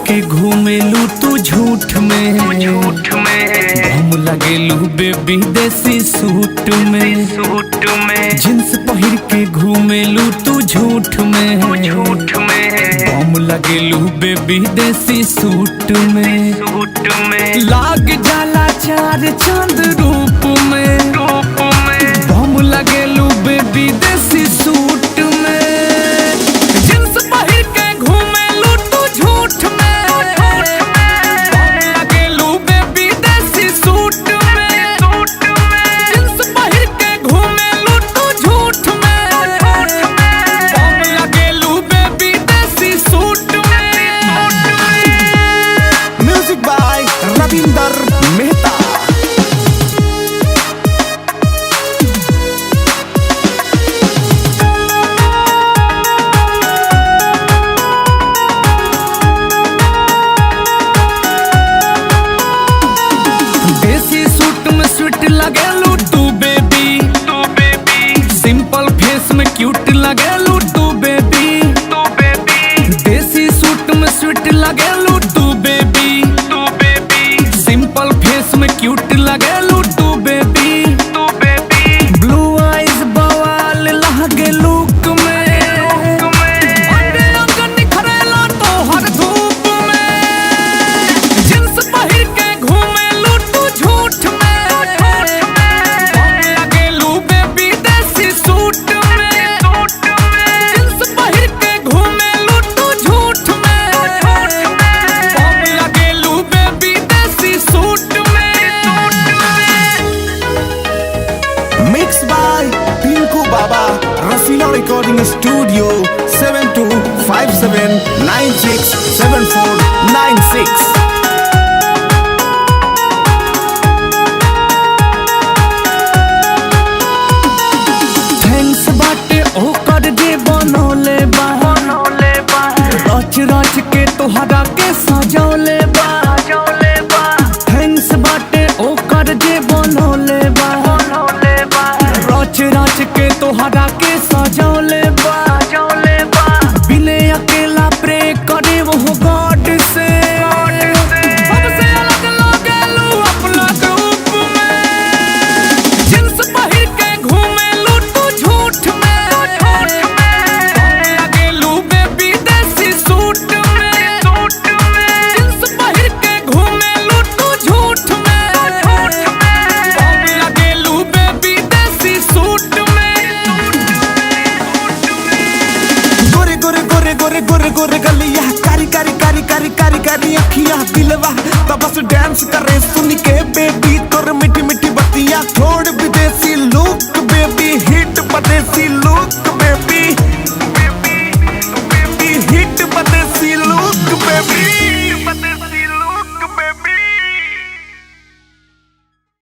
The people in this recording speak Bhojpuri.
के घूमेलू तू झूठ में हम लगेलू बेबी देसी सूट में जींस पहिर के घूमेलू तू झूठ में हम लगेलू बेबी देसी सूट में लाग जाला चार चांद रूप में हम लगेलू बेबी देसी सूट में जींस पहिर के घूमेलू तू झूठ में हम लगेलू बेबी देसी सूट में जींस पहिर के घूमेलू तू झूठ में हम लगेलू बेबी देसी सूट में। Music by Ravinder Mehta. देसी सूट में स्वीट लगेलू तू बेबी सिंपल फेस में क्यूट लगेलू तू बेबी देसी सूट में स्वीट लगेलू तू बेबी सिंपल फेस में क्यूट लगेलू तू बेबी ब्लू आइज बवाल लहगे लुक में अंडे अंग निखरेला तो हर धूप में जींस पहिर के घूमेलू तू झूठ में हम लगेलू बेबी देसी सूट में जींस पहिर के घूमेलू तू झूठ में हम लगेलू बेबी देसी सूट में। मिक्स बाय पिंकू बाबा, रसीला रिकॉर्डिंग स्टूडियो 7257967496। थैंक्स बाटे ओकर जे बनौले बा रच रच के तोहरा के सजौले बा थैंक्स बाटे ओकर जे बनौले बा रच रच के तोहरा के सजौले बा बिने अकेला प्रे करे वो गॉड से सबसे अलग लगेलू अपना ग्रुप में जींस पहिर के घूमेलू तू झूठ में हम लगेलू बेबी देसी सूट में जींस पहिर के घूमेलू तू झूठ में हम लगेलू बेबी देसी सूट में। गोरे गोरे गोरे गोरे गोरे गोरे गलिया, कारी कारी कारी कारी कारी कारी अखियां, दिलवा तब बस डांस करे सुन के बेबी तोर मिठी मिठी बतिया। थोड़ी